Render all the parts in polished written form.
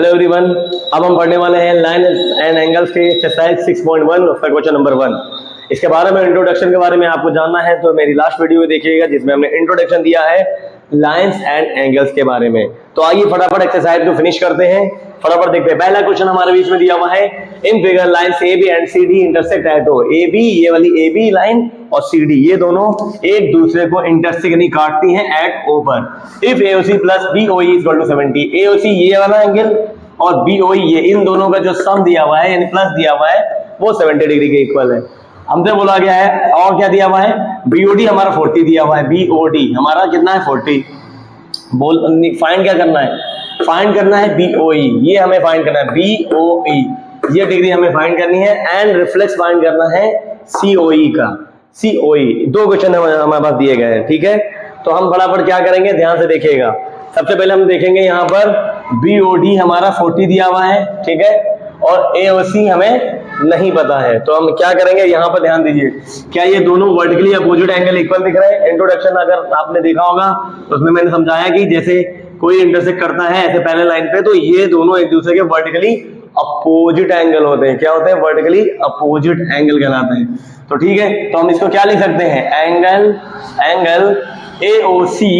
Hello everyone, अब हम पढ़ने वाले हैं लाइन एंड एंगल्स के एक्सरसाइज 6.1 उसका क्वेश्चन नंबर 1। इसके बारे में इंट्रोडक्शन के बारे में आपको जानना है तो मेरी लास्ट वीडियो देखिएगा जिसमें हमने इंट्रोडक्शन दिया है लाइंस एंड एंगल्स के बारे में। तो आइए फटाफट एक्सरसाइज को फिनिश करते हैं, फटाफट देखते हैं। पहला क्वेश्चन हमारे बीच में दिया हुआ है, in figure lines A B and C D intersect at O. A B, ये वाली ए बी लाइन और सी डी, ये दोनों एक दूसरे को इंटरसेक्ट यानी काटती हैं एट ओ पर। If AOC plus BOE equal to 70, AOC ये वाला एंगल और बीओई ये, इन दोनों का जो सम दिया हुआ है यानी प्लस दिया हुआ है वो 70 डिग्री के इक्वल है। हमसे बोला गया है और क्या दिया हुआ है, बीओडी हमारा 40 दिया हुआ है, बीओडी हमारा कितना है 40। फाइंड क्या करना है, फाइंड करना है बीओई, ये हमें फाइंड करना है बीओई, ये डिग्री हमें फाइंड करनी है। एंड रिफ्लेक्स फाइंड करना है सीओई का, सीओई। दो क्वेश्चन हमारे पास दिए गए हैं, ठीक है। तो हम फटाफट क्या करेंगे, ध्यान से देखिएगा। सबसे पहले हम देखेंगे यहाँ पर बीओडी हमारा 40 दिया हुआ है, ठीक है, और एओसी हमें नहीं पता है। तो हम क्या करेंगे, यहाँ पर ध्यान दीजिए, क्या ये दोनों वर्टिकली अपोजिट एंगल इक्वल दिख रहे हैं। इंट्रोडक्शन अगर आपने देखा होगा तो उसमें मैंने समझाया कि जैसे कोई इंटरसेक्ट करता है ऐसे पहले लाइन पे, तो ये दोनों एक दूसरे के वर्टिकली अपोजिट एंगल होते हैं। क्या होते हैं, वर्टिकली अपोजिट एंगल कहलाते हैं। तो ठीक है, तो हम इसको क्या लिख सकते हैं, एंगल एओसी,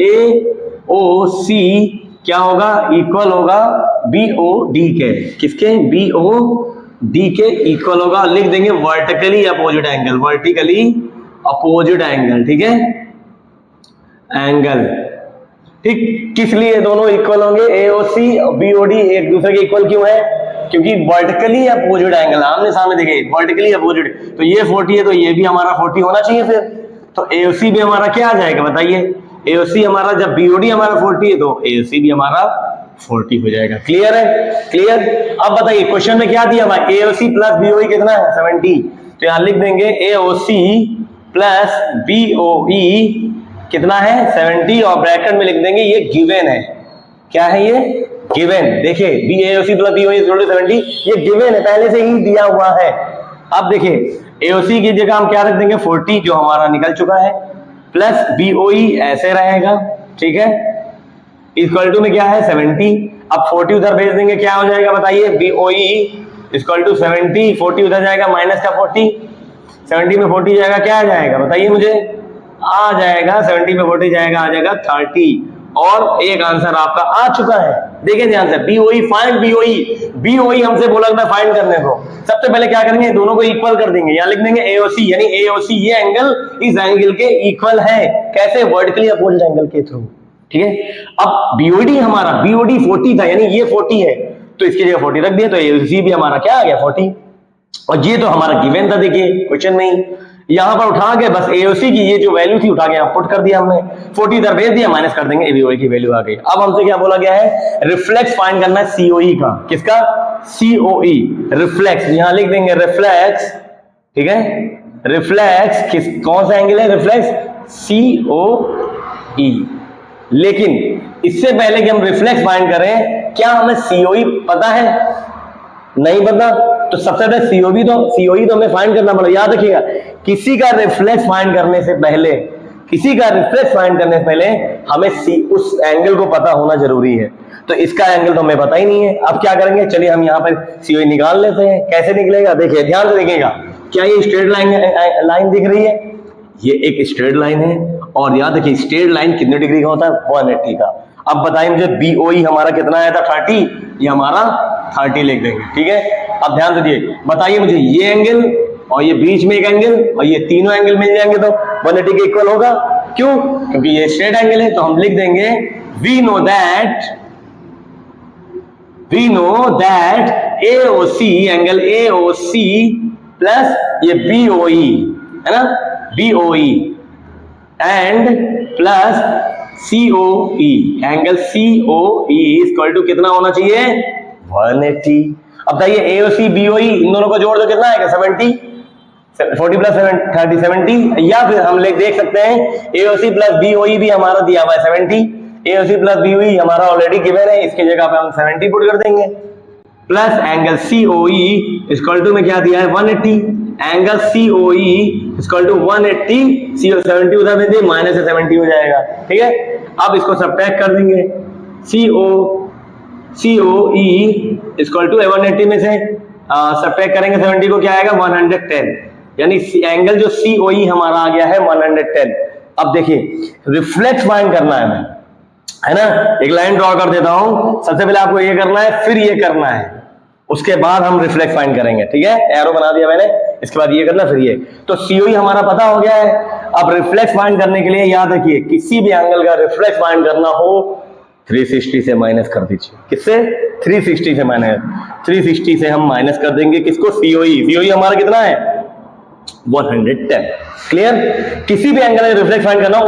एओसी क्या होगा, इक्वल होगा बीओडी के, किसके, बीओडी के इक्वल होगा। लिख देंगे vertically opposite angle, vertically opposite angle, ठीक है, एंगल, ठीक। किस लिए दोनों इक्वल होंगे, एओसी और बीओडी एक दूसरे के इक्वल क्यों है, क्योंकि वर्टिकली अपोजिट एंगल, आमने सामने देखिए वर्टिकली अपोजिट, तो ये 40 है तो ये भी हमारा 40 होना चाहिए फिर। तो एओसी भी हमारा क्या आ जाएगा बताइए, एओसी हमारा जब बीओडी हमारा 40 है तो एओसी भी हमारा 40 हो जाएगा। क्लियर है, क्लियर। अब बताइए क्वेश्चन में क्या दिया हुआ है, एओसी प्लस बीओई कितना है 70, तो यहां लिख देंगे एओसी प्लस बीओई कितना है 70 और ब्रैकेट में लिख देंगे ये गिवन है। क्या है ये, गिवन। देखिए B AOC plus BOE equal to 70, ये गिवन है, पहले से ही दिया हुआ है। अब देखिए एओसी की जगह हम क्या रख देंगे 40 जो हमारा निकल चुका है, प्लस बीओई ऐसे रहेगा, ठीक है, इक्वल टू में क्या है 70। अब 40 उधर भेज देंगे, क्या हो जाएगा बताइए, बीओई इक्वल टू 70, 40 उधर जाएगा माइनस का 40, 70 में 40 जाएगा, क्या आ जाएगा बताइए मुझे, आ जाएगा 70 में 40 जाएगा, आ जाएगा 30। और एक आंसर आपका आ चुका है। देखिए ध्यान से, बीओई फाइंड बीओई, बीओई हमसे बोला था फाइंड करने को। सबसे पहले क्या करेंगे, दोनों को इक्वल कर देंगे, यहां लिख देंगे एओसी, यानी एओसी ये एंगल इस एंगल के इक्वल है। कैसे, वर्टिकली अपोजिट एंगल के थ्रू, ठीक है। अब बीओडी हमारा, बीओडी 40 था यानी ये 40 है तो इसकी जगह 40 रख दिया, तो एओसी भी हमारा क्या आ गया 40। और ये तो हमारा गिवन था, देखिए क्वेश्चन में ही यहां पर उठा के बस एओसी की ये जो वैल्यू थी उठा के यहां पुट कर दिया हमने, 40 इधर भेज दिया, माइनस कर देंगे, एबीओई की वैल्यू आ गई। अब हमसे क्या बोला गया है, रिफ्लेक्स फाइंड करना है सीओई का, किसका, सीओई, रिफ्लेक्स। यहां लिख देंगे रिफ्लेक्स, ठीक है, रिफ्लेक्स किस, कौन सा एंगल है, रिफ्लेक्स सीओई। लेकिन इससे पहले कि हम रिफ्लेक्स फाइंड करें, क्या हमें सीओई पता है, नहीं पता, तो सबसे पहले सीओई तो हमें फाइंड करना पड़ेगा। याद रखिएगा, किसी का रिफ्लेक्स फाइंड करने से पहले, किसी का रिफ्लेक्स फाइंड करने से पहले हमें उस एंगल को पता होना जरूरी है। तो इसका एंगल तो हमें पता ही नहीं है। अब क्या करेंगे, चलिए हम यहाँ पर सीओई निकाल लेते हैं। कैसे निकलेगा, देखिए ध्यान से देखिएगा, क्या ये स्ट्रेट लाइन दिख रही है, ये एक स्ट्रेट लाइन है। और याद रखिए स्ट्रेट लाइन कितने डिग्री का होता है, 180 का। अब बताइए मुझे बीओई हमारा कितना आया था 30, ये हमारा 30 लिख देंगे, ठीक है। अब ध्यान से दिए, बताइए मुझे ये एंगल और ये बीच में एक एंगल और ये तीनों एंगल मिल जाएंगे तो 180 के इक्वल होगा। क्यों, क्योंकि ये स्ट्रेट एंगल है। तो हम लिख देंगे we know that AOC, angle AOC plus ये बीओई है ना, BOE and plus COE, angle COE equal to कितना होना चाहिए 180। अब बताइए एओसी बीओई इन दोनों को जोड़ दो, कितना आएगा 70, 40 प्लस 30 70। या फिर हम देख सकते हैं एओसी प्लस बीओई भी हमारा दिया हुआ है 70, एओसी प्लस बीओई हमारा ऑलरेडी गिवन है, इसकी जगह पे हम 70 पुट कर देंगे, plus angle COE equal to में क्या दिया है 180, angle COE equal to 180, CO 70 उधर में दे, माइनस से 70 हो जाएगा, ठीक है। अब इसको सब्ट्रैक्ट कर देंगे, सीओ COE इक्वल टू 180 में से सब्ट्रैक्ट करेंगे 70 को, क्या आएगा 110, यानी एंगल जो COE हमारा आ गया है 110। अब देखिए रिफ्लेक्स फाइंड करना है हमें, है ना। एक लाइन ड्रॉ कर देता हूं, सबसे पहले आपको ये करना है, फिर ये करना है, उसके बाद हम रिफ्लेक्स फाइंड करेंगे, ठीक है। एरो बना दिया मैंने, इसके बाद ये करना, फिर ये। तो COE हमारा पता हो गया है। अब रिफ्लेक्स फाइंड करने के लिए याद रखिए, किसी भी एंगल का रिफ्लेक्स फाइंड करना हो 360 से माइनस कर दीजिए। किससे? 360 से माइनस, 360 से हम माइनस कर देंगे किसको? COE हमारा कितना है 110। क्लियर? किसी भी एंगल में रिफ्लेक्स फाइंड करना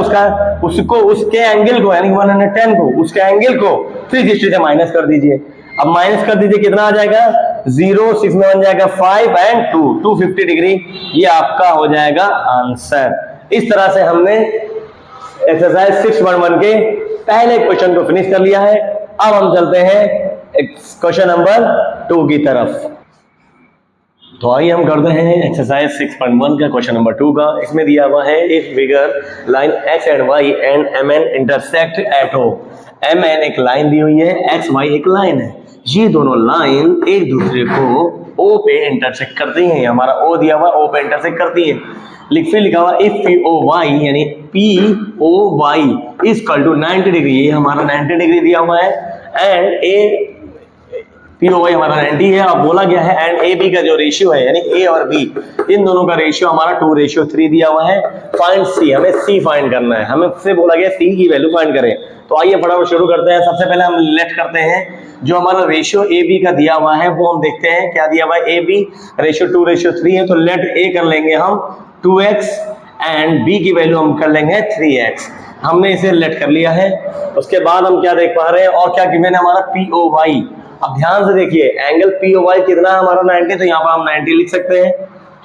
उसको उसके एंगल को, यानी 110 को, उसके एंगल को 360 से माइनस कर दीजिए। अब माइनस कर दीजिए, कितना आ जाएगा 0, 6 में बन जाएगा 5 एंड 2, 250 डिग्री। ये आपका हो जाएगा आंसर। इस तरह से हमने एक्सरसाइज 6.1 के पहले क्वेश्चन को फिनिश कर लिया है। अब हम चलते हैं क्वेश्चन नंबर 2 की तरफ। तो आइए हम करते हैं एक्सरसाइज 6.1 का क्वेश्चन नंबर 2 का। इसमें दिया हुआ है if figure line x and y and mn intersect at O। mn एक लाइन दी हुई है, xy एक लाइन है। ये दोनों लाइन एक दूसरे को O पे इंटरसेक्ट करती हैं। हमारा O दिया हुआ O पे इंटरसेक्ट करती है। फिर लिखा हुआ इफ POY यानी POY is equal to 90 degree, ये हमारा 90 डिग्री दिया हुआ है। एंड POY हमारा 90 है। अब बोला गया है एंड AB का जो रेशियो है, यानी A और B इन दोनों का रेशियो हमारा 2:3 दिया हुआ है। फाइंड C, हमें C फाइंड करना है। हमें से बोला गया C की वैल्यू फाइंड करें। तो आइए फटाफट शुरू करते हैं। सबसे पहले हम लेट करते हैं, जो हमारा रेशियो AB का दिया हुआ है वो हम देखते हैं क्या दिया हुआ है। AB रेशियो 2:3 है, तो लेट A कर लेंगे हम 2x एंड B की वैल्यू हम कर लेंगे 3x। हमने इसे लेट कर लिया है। उसके बाद हम क्या देख पा रहे हैं, और क्या गिवन है हमारा POY। अब ध्यान से देखिए, एंगल POY कितना है हमारा 90, तो यहाँ पर हम 90 लिख सकते हैं,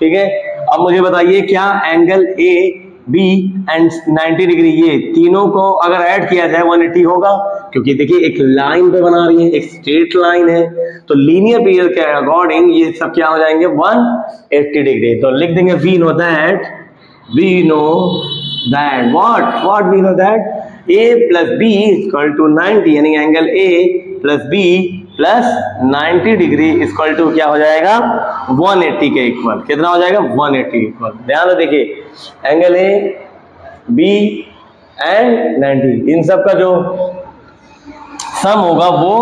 ठीक है। अब मुझे बताइए क्या एंगल AB एंड 90 डिग्री, ये तीनों को अगर ऐड किया जाए 180 होगा? क्योंकि देखिए एक लाइन पे बना रही है, एक स्ट्रेट लाइन है, तो लीनियर पीरियड के अकॉर्डिंग ये सब क्या हो जाएंगे 180 डिग्री। तो लिख देंगे we know that what we know that A plus B is equal to 90, यानी angle A plus B plus 90 degree equal to क्या हो जाएगा 180 के इक्वल। कितना हो जाएगा 180 इक्वल। ध्यान से देखिए एंगल A B एंड 90, इन सब का जो सम होगा वो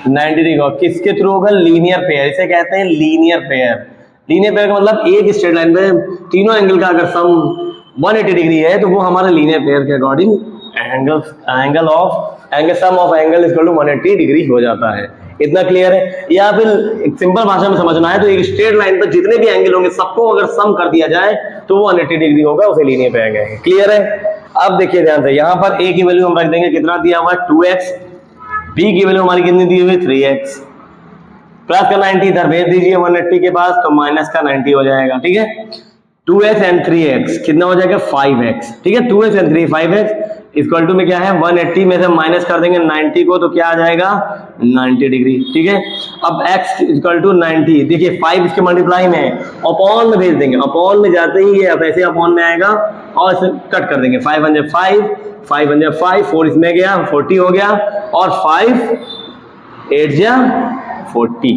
90 डिग्री होगा। किसके थ्रू होगा? लीनियर पेयर, इसे कहते हैं लीनियर पेयर। लीनियर पेयर का मतलब एक स्ट्रेट लाइन पे तीनों एंगल का अगर सम 180 डिग्री है तो वो हमारे लीनियर पेयर के according sum of angle equal to 180 degree हो जाता है। इतना क्लियर है? या फिर एक सिंपल भाषा में समझना है तो एक स्ट्रेट लाइन पर जितने भी एंगल होंगे सबको अगर सम कर दिया जाए तो वो 180 डिग्री होगा, उसे लीनियर पेयर कहेंगे। क्लियर है? अब देखिए ध्यान से, यहाँ पर A की वैल्यू हम रख देंगे, कितना दिया हुआ है 2x, B की वैल्यू हमारी कितनी दी हुई है 3x, प्लस का 90 इधर भेज दीजिए 180 के पास, तो माइनस का 90 हो जाएगा, ठीक है। 2x एंड 3x कितना हो जाएगा 5x, ठीक है। 2x and 3 5x equal to में क्या है 180 में से माइनस कर देंगे 90 को, तो क्या आ जाएगा 90 डिग्री, ठीक है। अब x इक्वल टू 90, देखिए 5 इसके मल्टीप्लाई में है, अपॉन में भेज देंगे, अपॉन में जाते ही ये ऐसे अपॉन में आएगा और इसे कट कर देंगे। 5 1 5, 5 1 5, 4 इसमें गया 40 हो गया, और 5 8 40,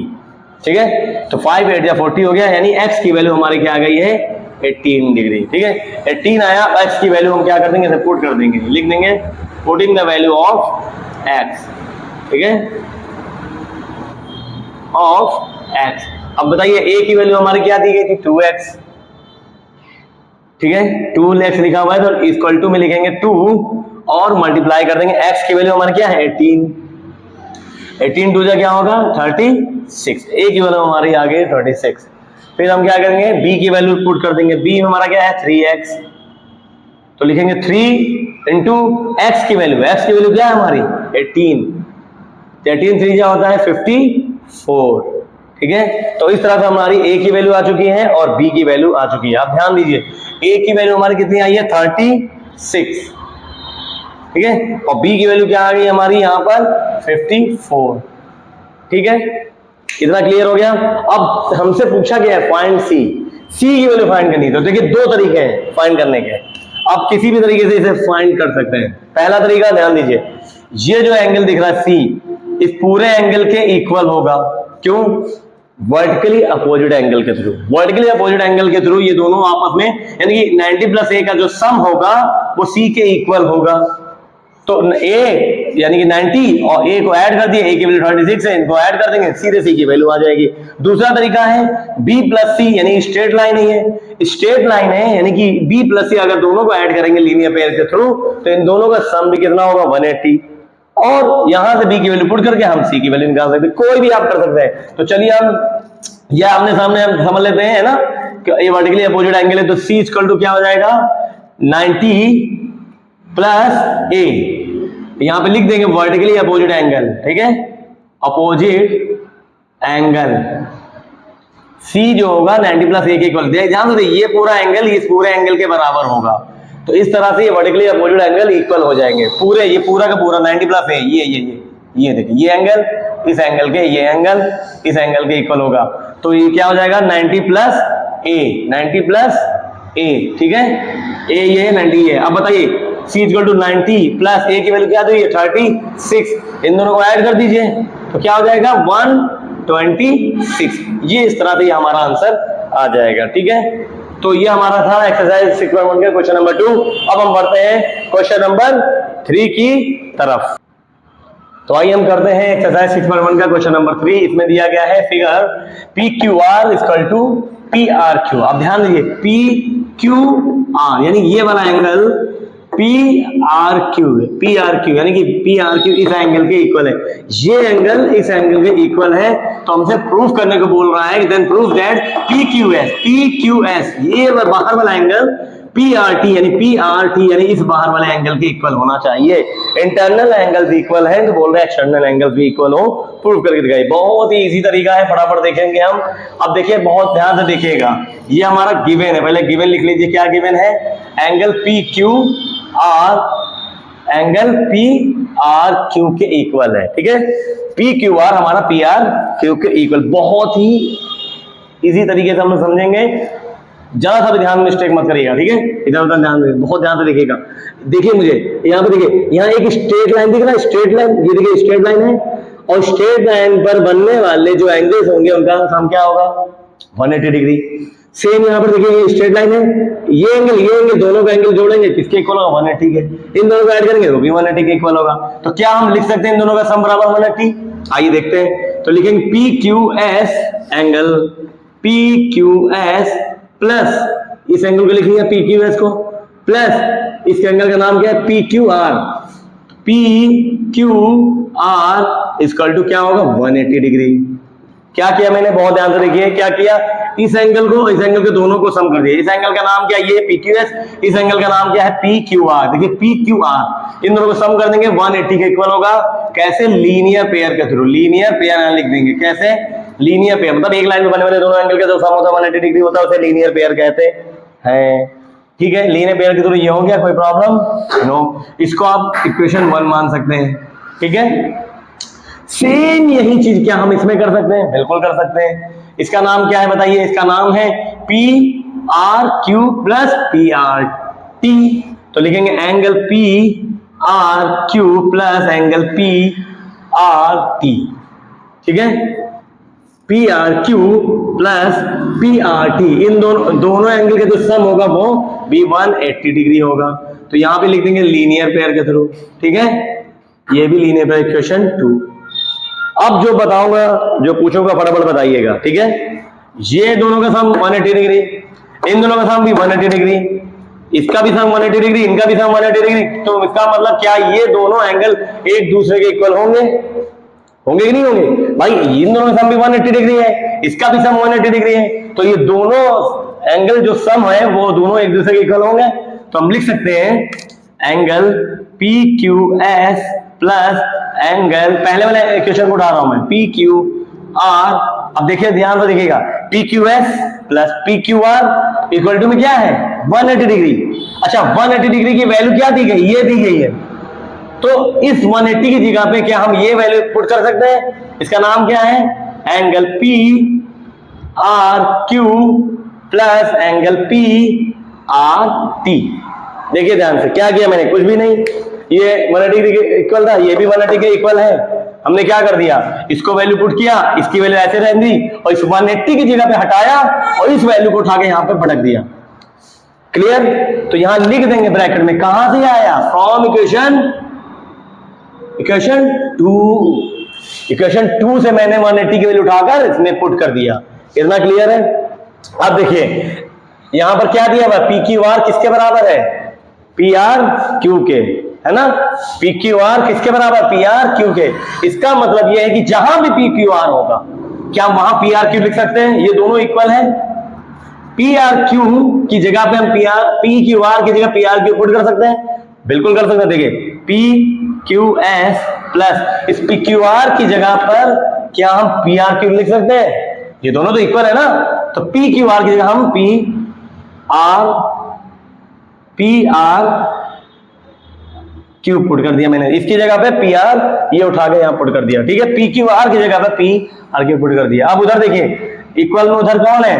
ठीक है। तो 5 8 40 हो गया, यानी x की वैल्यू हमारी क्या आ गई है 18 डिग्री, ठीक है। 18 आया, x की वैल्यू हम क्या कर देंगे पुट कर देंगे, लिख देंगे putting the value of x, ठीक है, ऑफ x। अब बताइए a की वैल्यू हमारी क्या दी गई थी 2x, ठीक है। 2x लिखा हुआ है तो इक्वल टू में लिखेंगे 2 और मल्टीप्लाई कर देंगे, x की वैल्यू हमारी क्या है 18, 18 2 क्या होगा 36, a की वैल्यू हमारी आ गई 36। फिर हम क्या करेंगे b की वैल्यू पुट कर देंगे, b में हमारा क्या है 3x, तो लिखेंगे 3 इंटू x की वैल्यू, x की वैल्यू क्या है हमारी 18, 18 3 क्या होता है 54, ठीक है। तो इस तरह से हमारी a की वैल्यू आ चुकी है और b की वैल्यू आ चुकी है। आप ध्यान दीजिए a की वैल्यू हमारी कितनी आई है 36, ठीक है, और b की वैल्यू क्या आ गई हमारी यहाँ पर 54, ठीक है। कितना क्लियर हो गया? अब हमसे पूछा गया है फाइंड C, C की वैल्यू फाइंड करनी, तो देखिए दो तरीके हैं फाइंड करने के, आप किसी भी तरीके से इसे फाइंड कर सकते हैं। पहला तरीका ध्यान दीजिए, ये जो एंगल दिख रहा है C, इस पूरे एंगल के इक्वल होगा। क्यों? वर्टिकली अपोजिट एंगल के थ्रू। वर्टिकली अपोजिट एंगल के थ्रू ये दोनों आपस में, यानी कि 90 प्लस ए का जो सम होगा वो सी के इक्वल होगा। तो ए यानी कि 90 और ए को ऐड कर दिए, ए की वैल्यू 26 है, इनको ऐड कर देंगे, सीधे सी की वैल्यू आ जाएगी। दूसरा तरीका है बी प्लस सी, यानी स्ट्रेट लाइन ही है, स्ट्रेट लाइन है, यानी कि बी प्लस सी अगर दोनों को ऐड करेंगे लीनियर पेयर के थ्रू तो इन दोनों का सम भी कितना होगा 180, और यहां से बी की वैल्यू पुट करके हम सी की वैल्यू निकाल सकते हैं। कोई भी आप कर सकते हैं। तो चलिए हम यह आमने सामने हम समझ लेते हैं, है ना, कि ये वर्टिकली अपोजिट एंगल है, तो सी इक्वल टू क्या हो जाएगा 90 प्लस ए, यहां पे लिख देंगे वर्टिकली अपोजिट एंगल, ठीक है, अपोजिट एंगल सी जो होगा 90 प्लस ए के इक्वल। ध्यान दो ये पूरा एंगल इस पूरे एंगल के बराबर होगा, तो इस तरह से ये वर्टिकली अपोजिट एंगल इक्वल हो जाएंगे पूरे, ये पूरा का पूरा 90 प्लस ए, ये देखिए ये एंगल इस एंगल के, ये एंगल इस एंगल के इक्वल होगा। तो ये क्या हो जाएगा 90 प्लस ए, 90 प्लस ए, ठीक है, ए ये 90 है। अब बताइए C इक्वल टू 90 प्लस ए की वैल्यू क्या दी है 36, इन दोनों को ऐड कर दीजिए तो क्या हो जाएगा 126। ये इस तरह से ये हमारा आंसर आ जाएगा, ठीक है। तो ये हमारा था एक्सरसाइज 6.1 का क्वेश्चन नंबर 2। अब हम बढ़ते हैं क्वेश्चन नंबर 3 की तरफ। तो आइए हम करते हैं एक्सरसाइज 6.1 का क्वेश्चन नंबर 3। इसमें दिया गया है figure P Q R equal to P R Q. अब ध्यान दीजिए पी क्यू आर यानी ये वाला एंगल पी आर क्यू यानी कि पी आर क्यू इस एंगल के इक्वल है, ये एंगल इस एंगल के इक्वल है। तो हमसे प्रूफ करने को बोल रहा है, then proof that P Q S ये बाहर वाला एंगल PRT यानी इस बाहर वाले एंगल के इक्वल होना चाहिए। इंटरनल एंगल्स इक्वल है तो बोल रहे हैं एक्सटर्नल एंगल्स भी इक्वल हो, प्रूव करके दिखाई। बहुत ही इजी तरीका है, फटाफट देखेंगे हम। अब देखिए बहुत ध्यान से देखिएगा, ये हमारा गिवन है, पहले गिवन लिख लीजिए। क्या गिवन है? एंगल PQR के इक्वल है, ठीक है। PQR हमारा PRQ के इक्वल। बहुत ही इजी तरीके से हम समझेंगे, जरा सा भी ध्यान मिस्टेक मत करिएगा, ठीक है। इधर उधर ध्यान दे, बहुत ध्यान से देखिएगा। देखिए मुझे यहाँ पे देखिए, यहाँ एक स्ट्रेट लाइन दिख रहा है, स्ट्रेट लाइन, ये देखिए स्ट्रेट लाइन है, और स्ट्रेट लाइन पर बनने वाले जो एंगल्स होंगे उनका नाम क्या होगा 180 डिग्री। सेम यहाँ पर देखिए स्ट्रेट लाइन है, ये एंगल दोनों का एंगल जोड़ेंगे किसके इक्वल होगा 180 के। इन दोनों को ऐड करेंगे तो भी 180 के इक्वल होगा। तो क्या हम लिख सकते हैं इन दोनों का सम बराबर 180? आइए देखते हैं। तो लिखेंगे PQS एंगल PQS प्लस इस एंगल को लिखेंगे PQS को, प्लस इस एंगल का नाम क्या है PQR इक्वल टू क्या होगा 180 डिग्री। क्या किया मैंने? बहुत ध्यान से देखिए क्या किया। इस एंगल के दोनों को सम कर दिया। इस एंगल का नाम क्या है? ये PQS, इस एंगल का नाम क्या है PQR। देखिए PQR इन दोनों को सम कर देंगे 180 के इक्वल होगा। कैसे? लीनियर पेयर के थ्रू। लीनियर पेयर लिख देंगे। कैसे? लीनियर पेयर मतलब एक लाइन में बनने वाले दोनों एंगल का जो सम होता है 180 डिग्री होता है, उसे लीनियर पेयर कहते हैं, ठीक है। लीनियर पेयर के थ्रू ये हो गया, कोई प्रॉब्लम नो। इसको आप इक्वेशन 1 मान सकते हैं, ठीक है। सेम यही चीज क्या हम इसमें कर सकते हैं? बिल्कुल कर सकते हैं। इसका नाम क्या है बताइए? इसका नाम है PRQ प्लस PRT। तो लिखेंगे angle PRQ plus angle PRT, ठीक है। PRQ प्लस PRT इन दोनों एंगल के जो सम होगा वो भी 180 डिग्री होगा। तो यहां पे लिख देंगे लीनियर पेयर के थ्रू, ठीक है। ये भी लीनियर पेयर इक्वेशन 2। अब जो बताऊंगा, जो पूछूंगा फटाफट बताइएगा, ठीक है। ये दोनों का सम 180 डिग्री, इन दोनों का सम भी 180 डिग्री, इसका भी सम 180 डिग्री, इनका भी सम 180 डिग्री। तो इसका मतलब क्या ये दोनों एंगल एक दूसरे के इक्वल होंगे कि नहीं होंगे? भाई इन दोनों का सम भी 180 डिग्री है, इसका भी सम 180 डिग्री है, तो ये दोनों एंगल जो सम है वो दोनों एक दूसरे के इक्वल होंगे। तो हम लिख सकते हैं एंगल PQS प्लस एंगल, पहले वाले इक्वेशन को उठा रहा हूं मैं, PQR। अब देखिए ध्यान से देखिएगा, PQS plus PQR equal to में क्या है 180 डिग्री। अच्छा 180 डिग्री की वैल्यू क्या दी गई? ये दी गई है। तो इस 180 की जगह पे क्या हम ये वैल्यू पुट कर सकते हैं? इसका नाम क्या है? Angle PRQ plus angle PRT। देखिए ध्यान से क्या किया मैंने, कुछ भी नहीं। ये 180 के इक्वल था, ये भी 180 के इक्वल है। हमने क्या कर दिया, इसको वैल्यू पुट किया, इसकी वैल्यू ऐसे रहने दी और इस 180 की जगह पे हटाया और इस वैल्यू को उठा के यहां पे भटक दिया। क्लियर? तो यहां लिख देंगे ब्रैकेट में, कहां से आया, फ्रॉम इक्वेशन 2 से मैंने 180 की वैल्यू उठाकर इसमें पुट कर दिया। इतना क्लियर है? अब देखिए यहां पर क्या दिया हुआ, पी क्यू आर किसके बराबर है, पी आर क्यू के, है ना, पी क्यू आर किसके बराबर, पी आर क्यू के। इसका मतलब यह है कि जहां भी पी क्यू आर होगा, क्या वहां पी आर क्यू लिख सकते हैं, ये दोनों इक्वल है। पी आर क्यू की जगह पे हम पी क्यू आर की जगह पी आर क्यू पुट कर सकते हैं, बिल्कुल कर सकते हैं। देखिए पी क्यू एस प्लस इस पी क्यू आर की जगह पर क्या हम पी आर क्यू लिख सकते हैं, ये दोनों तो इक्वल है ना, तो पी क्यू आर की जगह हम पी आर क्यू पुट कर दिया मैंने, इसकी जगह पे पी आर ये उठा के यहां पुट कर दिया, ठीक है, पी क्यू आर की जगह पे पी आर क्यू पुट कर दिया। अब उधर देखिए इक्वल में उधर कौन है,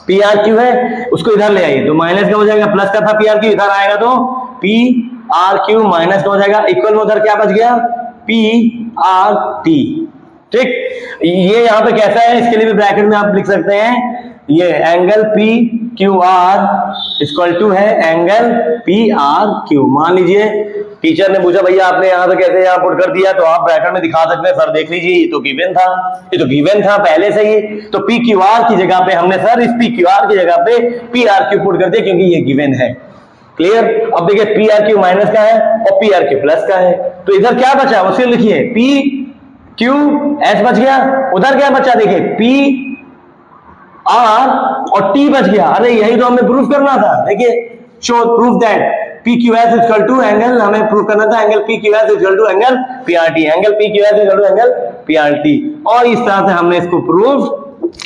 पी आर क्यू है, उसको इधर ले आइए तो माइनस का हो जाएगा, प्लस का था पी आर क्यू, इधर आएगा तो पी आर क्यू माइनस का हो जाएगा, इक्वल में उधर क्या बच गया, पी आर टी। ठीक, ये यहां पे कैसा है, इसके लिए भी ब्रैकेट में आप लिख सकते हैं, ये angle P Q R equal to है एंगल पी आर क्यू। मान लीजिए टीचर ने पूछा भैया आपने यहां पे कैसे यहां पुट कर दिया, तो आप ब्रैकेट में दिखा सकते हैं, सर देख लीजिए ये तो गिवन था पहले से ही, तो पी क्यू आर की जगह पे हमने सर इस पी क्यू आर की जगह पे पी आर क्यू पुट कर दिया क्योंकि ये गिवन है। क्लियर? अब देखिए पी आर क्यू माइनस का है और पी आर क्यू प्लस का है, तो इधर क्या बचा उसे लिखिए, पी क्यू एस बच गया, उधर क्या बचा देखिए पी आर और टी बच गया। अरे यही तो हमें प्रूफ करना था, देखिए show proof that P Q S equal to angle, हमें प्रूफ करना था angle P Q S equal to angle P R T, angle P Q S equal to angle P R T, और इस तरह से हमने इसको प्रूफ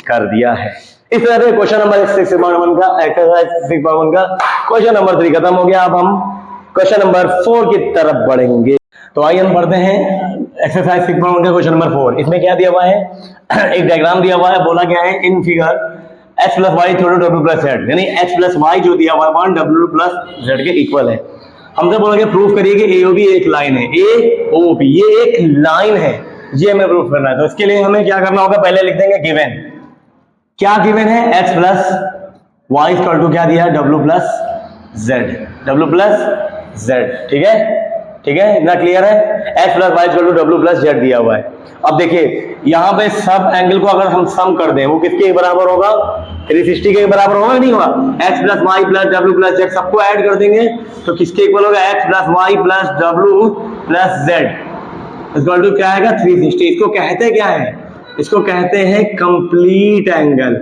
कर दिया है। इस तरह से क्वेश्चन नंबर 6.1 का एक्सरसाइज 6.1 का क्वेश्चन नंबर 3 खत्म हो गया। अब हम क्वेश्चन नंबर 4 की तरफ बढ़ेंगे। तो आइए हम पढ़ते हैं एक्सरसाइज 6.1 का क्वेश्चन नंबर 4। इसमें क्या दिया हुआ है, एक डायग्राम दिया हुआ है, बोला क्या है, in figure x plus Y equal to W plus Z, यानी x प्लस वाई जो दिया हुआ है डब्ल्यू प्लस जेड के इक्वल है। हमसे बोला कि प्रूफ करिए कि AOB एक लाइन है, AOB ये एक लाइन है, ये हमें प्रूफ करना है। तो इसके लिए हमें क्या करना होगा, पहले लिख देंगे गिवन, क्या गिवन है, x plus Y equal to क्या दिया है, डब्ल्यू प्लस जेड, ठीक है, ठीक है, इतना क्लियर है, x plus Y equal to W plus Z दिया हुआ है। अब देखिए यहां पे सब एंगल को अगर हम सम कर दें वो किसके बराबर होगा, 360 के बराबर होगा नहीं होगा, x plus Y plus W plus Z सबको ऐड कर देंगे तो किसके इक्वल होगा, x plus Y plus W plus Z equal to क्या आएगा, 360। इसको कहते क्या है, इसको कहते हैं कंप्लीट एंगल।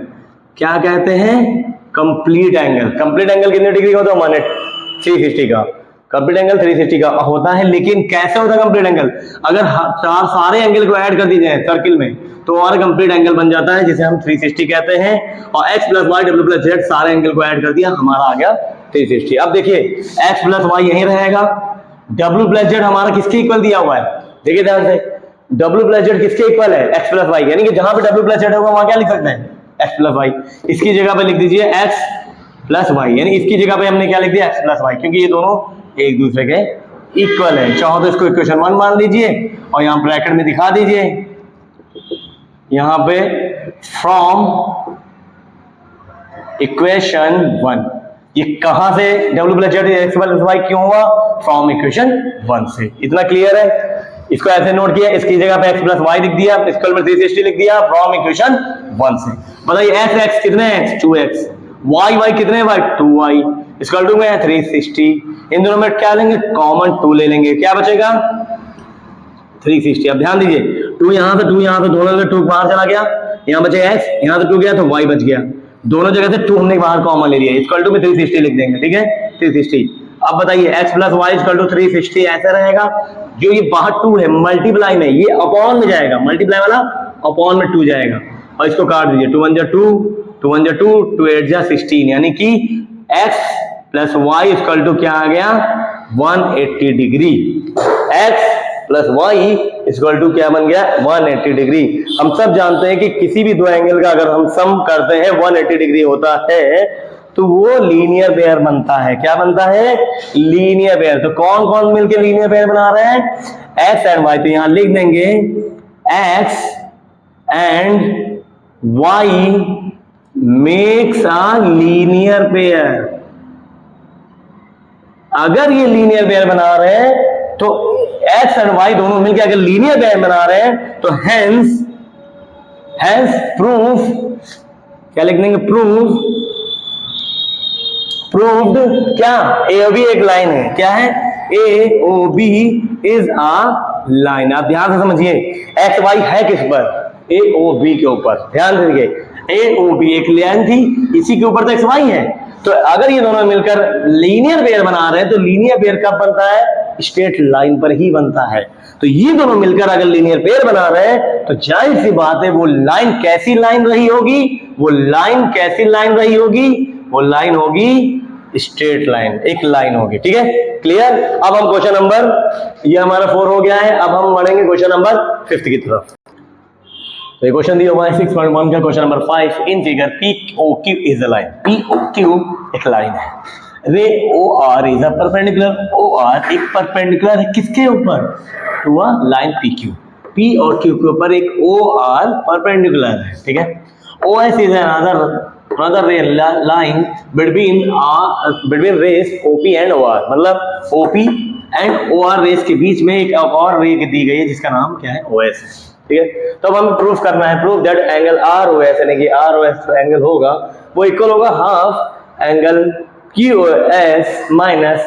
क्या कहते हैं, कंप्लीट एंगल। कंप्लीट एंगल कितने डिग्री का होता है, 360 का। कंप्लीट एंगल 360 का होता है, लेकिन कैसे होता है कंप्लीट एंगल, अगर सारे एंगल को ऐड कर दिए जाए सर्किल में तो हमारा कंप्लीट एंगल बन जाता है, जिसे हम 360 कहते हैं। और x plus Y W plus Z सारे एंगल को ऐड कर दिया, हमारा आ गया 360। अब देखिए x प्लस वाई यहीं रहेगा, w प्लस जेड हमारा किसके इक्वल दिया हुआ है, देखिए ध्यान से, w प्लस जेड किसके इक्वल है, x प्लस वाई, यानी कि जहां पे w प्लस जेड होगा वहां क्या लिख सकते हैं, x प्लस वाई। इसकी जगह पे लिख दीजिए x प्लस वाई, यानी इसकी जगह पे हमने क्या लिख दिया, x प्लस वाई, क्योंकि ये दोनों एक दूसरे के इक्वल है। चाहो तो इसको इक्वेशन 1 मान लीजिए और यहां ब्रैकेट में दिखा दीजिए, यहां पे फ्रॉम इक्वेशन 1, ये कहां से w plus Z X plus Y क्यों हुआ, फ्रॉम इक्वेशन 1 से। इतना क्लियर है, इसको ऐसे नोट किया, इसकी जगह पे x प्लस वाई लिख दिया, इसको 360 लिख दिया, फ्रॉम इक्वेशन 1 से। बताइए x कितने हैं, 2x, y कितने हैं, 2y इक्वल टू में 360। इन दोनों में क्या लेंगे, कॉमन 2 ले लेंगे, क्या बचेगा 360। अब ध्यान दीजिए 2 यहां से 2 यहां से, दोनों में 2 बाहर चला गया, यहां बचेगा x, यहां से 2 गया तो y बच गया, दोनों जगह से 2 हमने बाहर कॉमन ले लिया, इक्वल टू में 360 लिख देंगे, ठीक है 360। अब बताइए x plus Y equal to 360 ऐसा रहेगा, जो ये बाहर 2 है मल्टीप्लाई में, ये अपॉन में जाएगा, मल्टीप्लाई वाला अपॉन में 2 जाएगा, और इसको काट दीजिए, 2 1 2, 2 1 2, 2 8 16, यानी कि x plus Y equal to क्या आ गया, 180 degree. x plus Y equal to क्या बन गया, 180 डिग्री। हम सब जानते हैं कि किसी भी दो एंगल का अगर हम सम करते हैं 180 डिग्री होता है, तो वो लीनियर पेयर बनता है। क्या बनता है? Linear pair. तो कौन कौन मिलकर लीनियर पेयर बना रहे हैं? X and Y. तो यहां लिख देंगे X and Y makes a linear pair. अगर ये लीनियर पेयर बना रहे हैं तो एक्स एंड वाई दोनों मिलकर अगर लीनियर पेयर बना रहे हैं तो हेंस प्रूफ, क्या लिख देंगे? प्रूव्ड। क्या? ए ओ बी एक लाइन है। क्या है? A O B is a line. आप ध्यान से समझिए, एक्स वाई है किस पर? ए ओ बी के ऊपर। ध्यान से देखिए, ए ओ बी एक लाइन थी, इसी के ऊपर तो एक्स वाई है। तो अगर ये दोनों मिलकर लीनियर पेयर बना रहे हैं तो लीनियर पेयर कब बनता है? स्ट्रेट लाइन पर ही बनता है। तो ये दोनों मिलकर अगर लीनियर पेयर बना रहे हैं तो जाहिर सी बात है वो लाइन कैसी लाइन रही होगी? वो लाइन कैसी लाइन रही होगी? वो लाइन होगी स्ट्रेट लाइन, एक लाइन होगी। ठीक है, क्लियर? अब हम क्वेश्चन नंबर, ये हमारा 4 हो गया है। अब हम बढ़ेंगे क्वेश्चन नंबर 5 की तरफ। तो ये क्वेश्चन दिया हुआ है 6.1 का question number 5। In figure P O Q is a line. P O Q एक लाइन है। Ray O R is a perpendicular. O R एक परपेंडिकुलर है किसके ऊपर? To a line P Q. P और क्यू के ऊपर एक ओ आर परपेंडिकुलर है। ठीक है, O S is another line between rays OP and OR। मतलब OP एंड OR रेस के बीच में एक और रे दी गई है जिसका नाम क्या है? OS। ठीक है, तो अब हमें प्रूफ करना है, प्रूफ दैट एंगल ROS यानी कि ROS एंगल होगा वो इक्वल होगा half angle QOS minus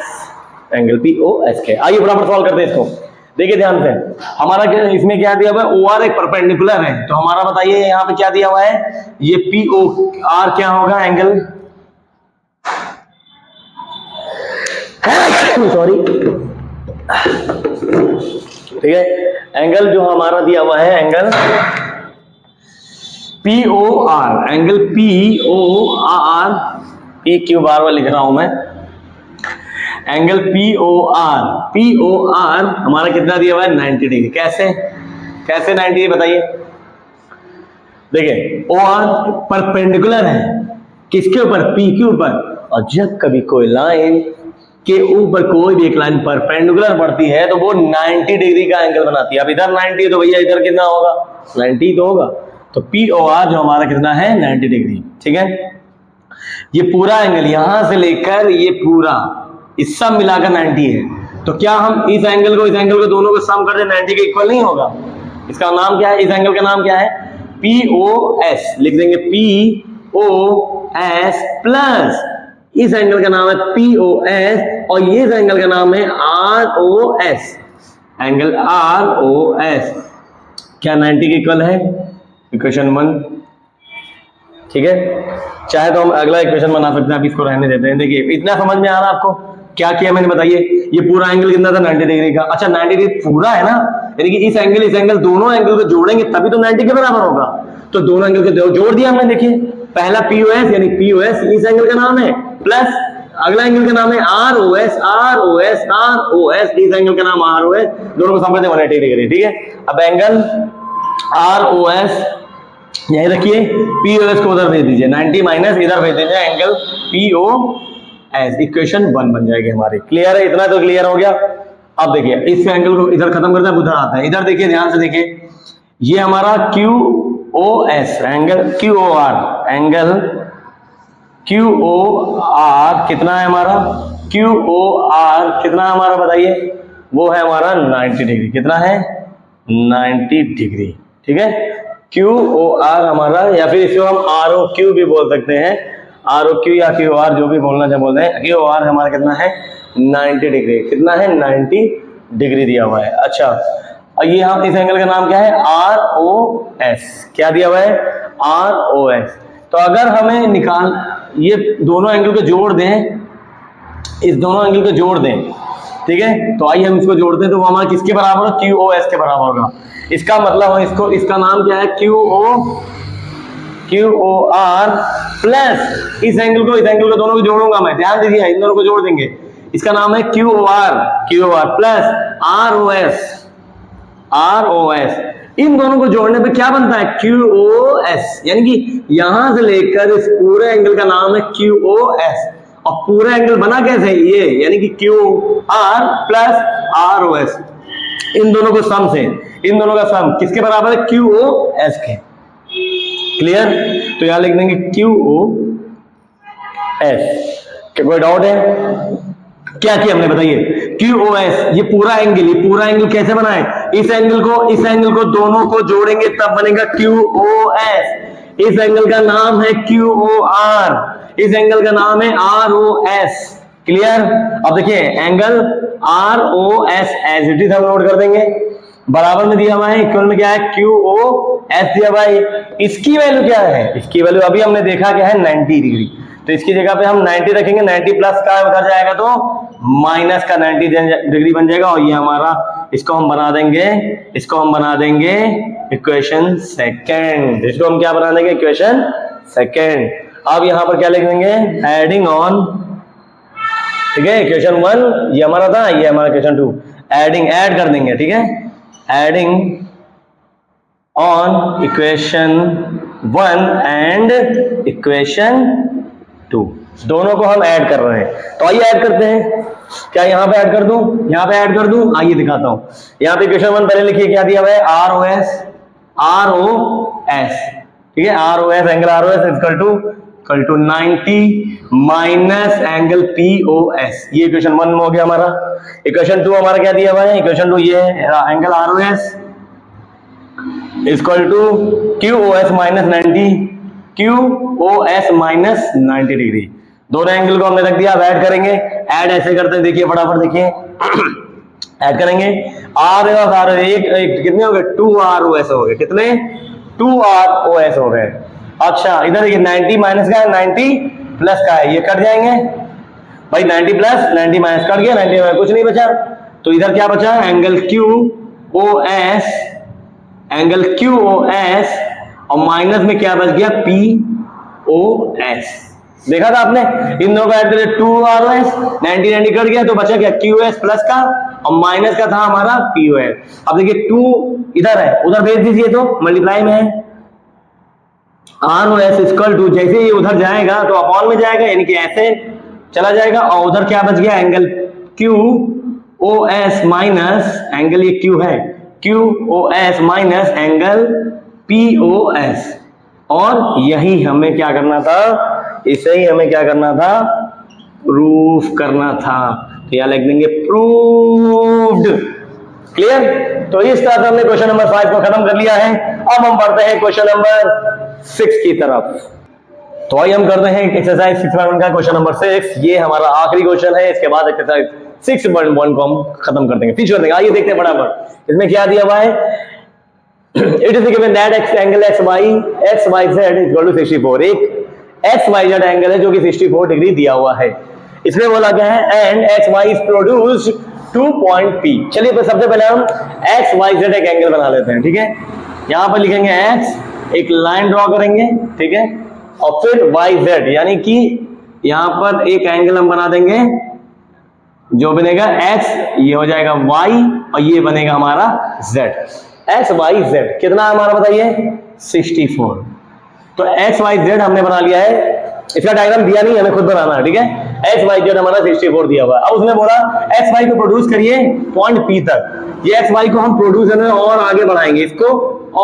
angle POS के। आइए फटाफट सॉल्व करते हैं इसको। देखिए ध्यान से, हमारा क्या इसमें क्या दिया हुआ है? OR एक परपेंडिकुलर है। तो हमारा बताइए यहाँ पे क्या दिया हुआ है? ये POR क्या होगा? एंगल सॉरी, ठीक है, एंगल जो हमारा दिया हुआ है angle POR, angle POR, P Q बार बार लिख रहा हूं मैं, एंगल POR हमारा कितना दिया हुआ है? 90 डिग्री। कैसे 90 डिग्री बताइए? देखिए OR परपेंडिकुलर है किसके ऊपर? P के ऊपर। और जब कभी कोई लाइन के ऊपर कोई भी एक लाइन परपेंडिकुलर पड़ती है तो वो 90 डिग्री का एंगल बनाती है। अब इधर 90 तो भैया इधर कितना होगा? 90 तो होगा। तो POR जो हमारा कितना है? 90 डिग्री। ठीक है, ये पूरा एंगल यहां से लेकर ये पूरा इस सब मिलाकर 90 है। तो क्या हम इस एंगल को दोनों को सम कर दे 90 के इक्वल नहीं होगा? इसका नाम क्या है? इस एंगल का नाम क्या है? POS। लिख देंगे POS प्लस इस एंगल का नाम है POS और ये एंगल का नाम है ROS। एंगल ROS क्या 90 के इक्वल है? इक्वेशन 1। ठीक है, चाहे तो हम अगला इक्वेशन बना सकते हैं, आप इसको रहने देते हैं। देखिए इतना समझ में आ रहा है आपको? क्या किया मैंने बताइए? ये पूरा एंगल कितना था? 90 डिग्री का। अच्छा 90 डिग्री पूरा है ना, यानी कि इस एंगल दोनों एंगल को जोड़ेंगे तभी तो 90 के बराबर होगा। तो दोनों एंगल को जोड़ दिया हमने। देखिए पहला POS यानी POS इस एंगल का नाम है, प्लस अगला एंगल का नाम है ROS इस एंगल का नाम ROS, दोनों को समझते 180 डिग्री। ठीक है, अब एंगल ROS यही रखिए, POS को उधर भेज दीजिए, 90 माइनस इधर भेज दीजिए, एंगल POS। इक्वेशन 1 बन जाएगी हमारी। क्लियर है? इतना तो क्लियर हो गया। अब देखिए इस एंगल को इधर खत्म करते हैं, उधर आता है। इधर देखिए ध्यान से देखिए, ये हमारा QOS एंगल QOR कितना है हमारा? QOR कितना है हमारा बताइए? वो है हमारा 90 डिग्री। कितना है? 90 डिग्री। ठीक है, QOR हमारा, या फिर इसको हम ROQ भी बोल सकते हैं, ROQ या QOR जो भी बोलना चाहे बोलते हैं। QOR हमारा कितना है? 90 डिग्री। कितना है? 90 डिग्री दिया हुआ है। अच्छा, और ये हम इस एंगल का नाम क्या है? ROS। क्या दिया हुआ है? ROS। तो अगर हमें निकाल ये दोनों एंगल को जोड़ दें, इस दोनों एंगल को जोड़ दें, ठीक है, तो आइए हम इसको जोड़ते हैं। तो वो हमारा किसके बराबर होगा? QOS के बराबर होगा। इसका मतलब है इसका नाम क्या है? QOR प्लस इस एंगल को दोनों को जोड़ूंगा मैं। ध्यान दीजिए, इन दोनों को जोड़ देंगे। इसका नाम है QOR प्लस ROS इन दोनों को जोड़ने पे क्या बनता है, QoS, यानी कि यहां से लेकर इस पूरे एंगल का नाम है QoS। और पूरा एंगल बना कैसे, ये यानी कि QR प्लस ROS, इन दोनों को सम से, इन दोनों का सम किसके बराबर है, QoS के। क्लियर? तो यहां लिख देंगे QoS। कोई डाउट है? क्या किया हमने बताइए, QoS, ये पूरा एंगल कैसे बना है, इस एंगल को दोनों को जोड़ेंगे तब बनेगा QoS। इस एंगल का नाम है QOR, इस एंगल का नाम है ROS। क्लियर? अब देखिए angle ROS as it is हम नोट कर देंगे, बराबर में दिया हुआ है, इक्वल में क्या है, QoS दिया हुआ है। इसकी वैल्यू क्या है, इसकी वैल्यू अभी हमने देखा क्या है, 90 डिग्री। तो इसकी जगह पे हम 90 रखेंगे, 90 प्लस का उधर जाएगा तो माइनस का 90 डिग्री बन जाएगा। और ये हमारा, इसको हम बना देंगे इक्वेशन सेकंड। इसको हम क्या बना देंगे, इक्वेशन सेकंड। अब यहां पर क्या लिख देंगे, एडिंग ऑन, ठीक है, इक्वेशन 1 ये हमारा था, ये हमारा इक्वेशन 2, ऐड कर देंगे, ठीक है, adding on equation 1 and equation 2, दोनों को हम ऐड कर रहे हैं। तो आइए ऐड करते हैं। क्या यहां पे ऐड कर दूं, यहां पे ऐड कर दूं, आइए दिखाता हूं। यहां पे इक्वेशन 1 पहले लिखिए, क्या दिया हुआ है, ROS, ठीक है, ROS, angle ROS equal to 90 minus angle POS। ये इक्वेशन 1 हो गया हमारा। इक्वेशन 2 हमारा क्या दिया हुआ है, इक्वेशन 2 ये angle ROS equal to QoS minus 90, QoS minus 90 degree. दोनों एंगल को हमने रख दिया। अब ऐड करेंगे, ऐड ऐसे करते हैं, देखिए फटाफट देखिए, ऐड करेंगे, ROS एक कितने हो गए, 2ROS हो गए, कितने, 2ROS हो गए। अच्छा इधर देखिए 90 माइनस का है, 90 प्लस का है, ये कट जाएंगे भाई, 90 प्लस 90 माइनस कट गया, 90 में कुछ नहीं बचा। तो इधर क्या बचा, एंगल QoS और माइनस में क्या बच गया, POS। देखा था आपने, इन दोनों को ऐड करें, 2ROS, 90 कट गया तो बचा क्या, QoS प्लस का और माइनस का था हमारा POS। अब देखिए 2 इधर है, उधर भेज दीजिए, तो मल्टीप्लाई में है, ROS इक्वल टू, जैसे ये उधर जाएगा तो अपॉन में जाएगा, यानी कि ऐसे चला जाएगा, और उधर क्या बच गया, एंगल QoS माइनस एंगल, ये Q है, QoS माइनस एंगल POS। और यही हमें क्या करना था, इसे ही हमें क्या करना था, प्रूफ करना था। तो यहां लिख देंगे प्रूव्ड। क्लियर? तो इस तरह से हमने क्वेश्चन नंबर 5 को खत्म कर लिया है। अब हम बढ़ते हैं क्वेश्चन नंबर 6 की तरफ। तो आइए हम करते हैं एक्सरसाइज 6.1 का क्वेश्चन नंबर 6। ये हमारा आखिरी क्वेश्चन है, इसके बाद एक्सरसाइज 6.1 को हम खत्म कर देंगे, फिनिश कर देंगे। आइए देखते हैं फटाफट इसमें क्या दिया हुआ है। It is given that X angle XYZ equal to 64। एक XYZ एंगल है जो कि 64 डिग्री दिया हुआ है। इसमें बोला गया है and XY is produced 2 point P। चलिए तो सबसे पहले हम XYZ एक एंगल बना लेते हैं, ठीक है। यहां पर लिखेंगे X, एक लाइन ड्रॉ करेंगे, ठीक है, और फिर YZ, यानी कि यहां पर एक एंगल हम बना देंगे जो बनेगा X, ये हो जाएगा Y और ये बनेगा हमारा Z। XYZ कितना हमारा बताइए, 64। तो XYZ हमने बना लिया है, इसका डायग्राम दिया नहीं, हमें खुद बनाना है, ठीक है। XYZ हमारा 64 दिया हुआ है। अब उसने बोला XY को प्रोड्यूस करिए पॉइंट P तक। ये XY को हम प्रोड्यूस करने और आगे बढ़ाएंगे, इसको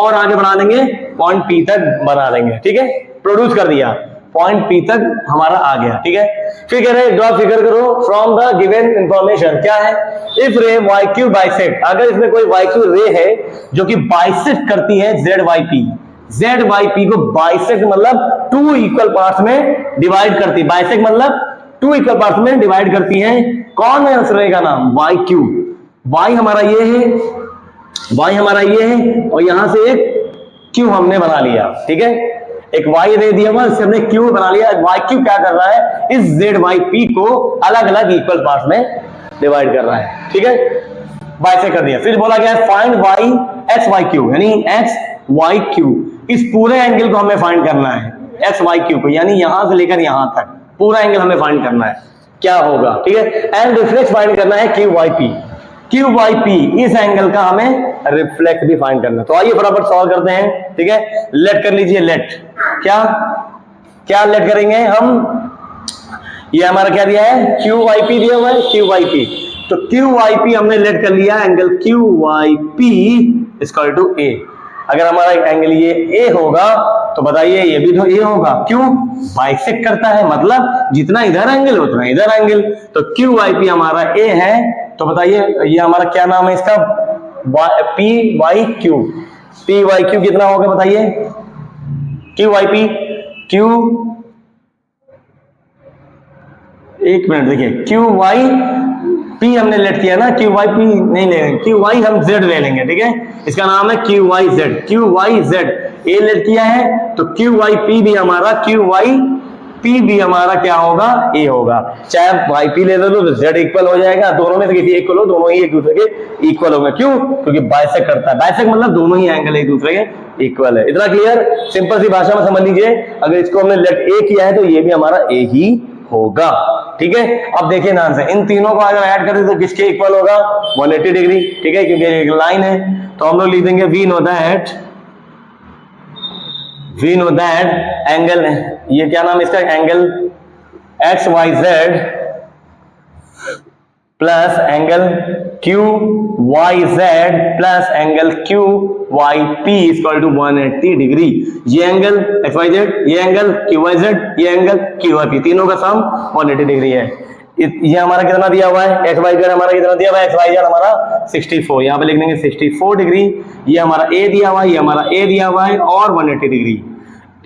और आगे बढ़ा देंगे, पॉइंट P तक बना देंगे, ठीक है। प्रोड्यूस कर दिया, पॉइंट P तक हमारा आ गया, ठीक है। फिर कह रहे ड्रॉ फिगर करो फ्रॉम द गिवन इंफॉर्मेशन। क्या है, इफ रे YQ बाइसेक्ट, अगर इसमें कोई YQ रे है जो कि बाइसेक्ट करती है ZYP को बाइसेक्ट मतलब 2 इक्वल पार्ट्स में डिवाइड करती है। बाइसेक्ट मतलब 2 इक्वल पार्ट्स में डिवाइड करती है। कौन है उस रे का नाम, YQ। Y हमारा ये है और यहां से एक Q हमने बना लिया, ठीक है। एक Y रे दिया हुआ, इससे हमने Q बना लिया। YQ क्या कर रहा है, इस ZYP को अलग अलग इक्वल पार्ट्स में डिवाइड कर रहा है, ठीक है। बाइसेक्ट कर दिया। फिर बोला गया फाइंड XYQ, यानी XYQ, इस पूरे एंगल को हमें फाइंड करना है, XYQ को, यानी यहां से लेकर यहां तक पूरा एंगल हमें फाइंड करना है, क्या होगा, ठीक है। एंड डिफरेंस फाइंड करना है QYP। क्यू वाई पी, इस एंगल का हमें रिफ्लेक्स भी फाइंड करना। तो आइए फटाफट सॉल्व करते हैं, ठीक है। लेट कर लीजिए, लेट क्या क्या लेट करेंगे हम, ये हमारा क्या दिया है, क्यू वाई पी दिया हुआ है, क्यू वाई पी। तो क्यू वाई पी हमने लेट कर लिया angle Q Y P equal to A. अगर हमारा एंगल ये ए होगा तो बताइए ये भी तो ए होगा, क्यों, बाइसेक्ट करता है, मतलब जितना इधर एंगल उतना इधर एंगल। तो क्यू वाई पी हमारा ए है, तो बताइए ये हमारा क्या नाम है इसका, P Y Q. P Y Q कितना होगा बताइए, क्यू वाई पी, क्यू, एक मिनट देखिए, क्यू वाई पी हमने लेट किया ना, क्यू वाई पी नहीं लेंगे, क्यू वाई हम जेड ले लेंगे, ठीक है। इसका नाम है Q Y Z, Q Y Z ए लेट किया है, तो क्यू वाई पी भी हमारा, क्यू वाई पी भी हमारा क्या होगा, ए होगा। चाहे आप वाई पी ले लो तो जेड इक्वल हो जाएगा, दोनों में से किसी एक को लो, दोनों ही एक दूसरे के इक्वल होंगे। क्यों, क्योंकि बाइसेक्ट करता है, बाइसेक्ट मतलब दोनों ही एंगल एक दूसरे के इक्वल है। इतना क्लियर, सिंपल सी भाषा में समझ लीजिए। अगर इसको हमने लेट ए किया है तो ये भी हमारा ए ही होगा, ठीक है। अब देखिए ध्यान से, इन तीनों को अगर ऐड करें तो किसके इक्वल होगा, 180 डिग्री, ठीक है, क्योंकि एक लाइन है। तो हम लोग लिख देंगे वी नो दैट एंगल, ये क्या नाम है इसका, angle X Y Z plus angle Q Y Z plus angle Q Y P equal to 180 degree. ये एंगल एक्स वाई जेड, ये एंगल क्यू वाई जेड, ये एंगल क्यू वाई पी, तीनों का सम 180 डिग्री है। ये हमारा कितना दिया हुआ है, एक्स वाई जेड हमारा कितना दिया हुआ है, एक्स वाई जेड हमारा 64, यहाँ पे लिख देंगे 64 डिग्री। ये हमारा ए दिया हुआ है, ये हमारा ए दिया हुआ है, और 180 डिग्री।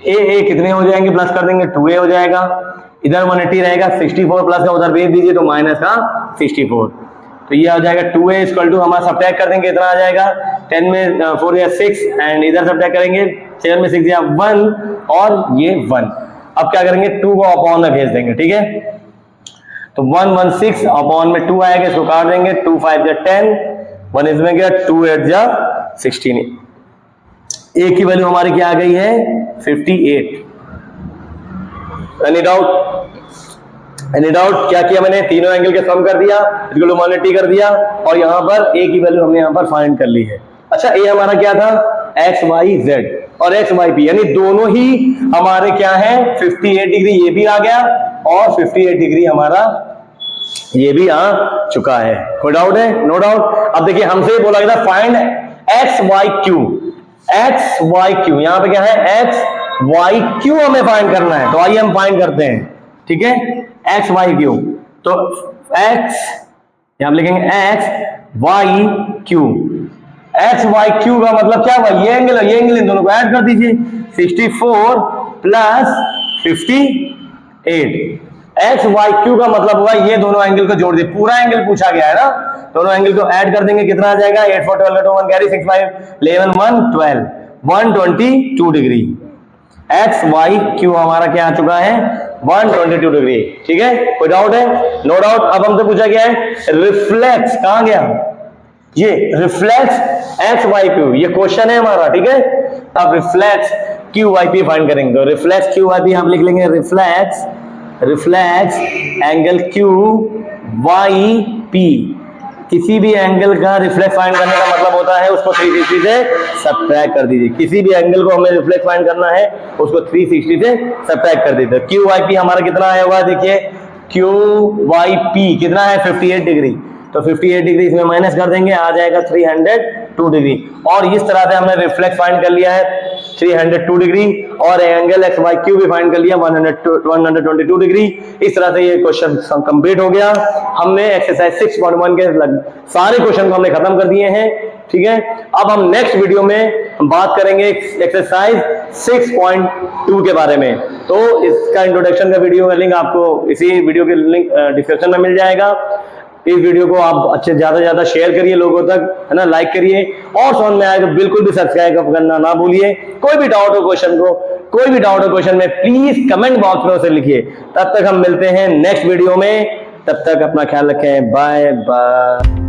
ए कितने हो जाएंगे, प्लस कर देंगे 2a हो जाएगा, इधर 180 रहेगा, 64 प्लस का उधर भेज दीजिए तो माइनस का 64। तो ये आ जाएगा 2a इक्वल टू, हमारा सब्ट्रैक्ट कर देंगे, इतना आ जाएगा 10 में 4 या 6, एंड इधर सब्ट्रैक्ट करेंगे 7 में 6 या 1, और ये 1। अब क्या करेंगे, 2 को अपॉन में भेज देंगे, ठीक है। तो 116 अपॉन में 2 आएगा, इसको काट देंगे, 2 5 जा 10, 1 इसमें गया, 2 8 जा 16। ए की वैल्यू हमारी क्या आ गई है, 58। एनी डाउट, क्या किया मैंने, तीनों एंगल के सम कर दिया, इसको 180 कर दिया, और यहां पर ए की वैल्यू हमने यहां पर फाइंड कर ली है। अच्छा, ए हमारा क्या था, एक्स वाई जेड और एक्स वाई पी, यानी दोनों ही हमारे क्या है, 58 डिग्री ये भी आ गया, और 58 डिग्री हमारा ये भी आ चुका है। कोई डाउट है, नो डाउट। अब देखिए हमसे बोला गया था find X Y Q, X Y Q, यहां पे क्या है, एक्स वाई क्यू हमें फाइंड करना है। तो आइए हम फाइंड करते हैं, ठीक है, एक्स वाई क्यू। तो एक्स यहां पे लिखेंगे X Y Q, X Y Q का मतलब क्या हुआ, ये एंगल है, ये एंगल, इन दोनों को ऐड कर दीजिए, 64 प्लस 58। एक्स वाई क्यू का मतलब हुआ ये दोनों एंगल को जोड़ दिए, पूरा एंगल पूछा गया है ना, दोनों एंगल को ऐड कर देंगे, कितना आ जाएगा, 8 4 12 1 carry 6 5 11 1 12, 122 degree. X Y Q हमारा क्या आ चुका है, 122 डिग्री, ठीक है। कोई डाउट है, नो डाउट। अब हमसे पूछा गया है रिफ्लेक्स, कहां गया ये रिफ्लेक्स एक्स वाई क्यू, ये क्वेश्चन है हमारा, ठीक है। अब reflex Q Y P find करेंगे, तो रिफ्लेक्स क्यू वाई पी हम लिख लेंगे, reflex angle Q Y P. किसी भी एंगल का रिफ्लेक्स फाइंड करने का मतलब होता है उसको 360 से सब्ट्रैक्ट कर दीजिए। किसी भी एंगल को हमें रिफ्लेक्स फाइंड करना है उसको 360 से सब्ट्रैक्ट कर दीजिए। क्यू वाई पी हमारा कितना आया हुआ है, देखिए क्यू वाई पी कितना है, 58 डिग्री। तो 58 डिग्री इसमें माइनस कर देंगे, आ जाएगा 302 डिग्री। और इस तरह से हमने रिफ्लेक्स फाइंड कर लिया है 302 डिग्री, और एंगल एक्स वाई क्यू भी फाइंड कर लिया 122 डिग्री। इस तरह से ये क्वेश्चन कंप्लीट हो गया। हमने एक्सरसाइज 6.1 के सारे क्वेश्चन को हमने खत्म कर दिए हैं, ठीक है। अब हम नेक्स्ट वीडियो में हम बात करेंगे एक्सरसाइज 6.2 के बारे में। तो इसका इंट्रोडक्शन का वीडियो का लिंक आपको इसी वीडियो के लिंक डिस्क्रिप्शन में मिल जाएगा। इस वीडियो को आप अच्छे ज्यादा से ज्यादा शेयर करिए लोगों तक, है ना, लाइक करिए, और समझ में आए तो बिल्कुल भी सब्सक्राइब करना ना भूलिए। कोई भी डाउट हो क्वेश्चन में प्लीज कमेंट बॉक्स में उसे लिखिए। तब तक हम मिलते हैं नेक्स्ट वीडियो में, तब तक अपना ख्याल रखें, बाय बाय।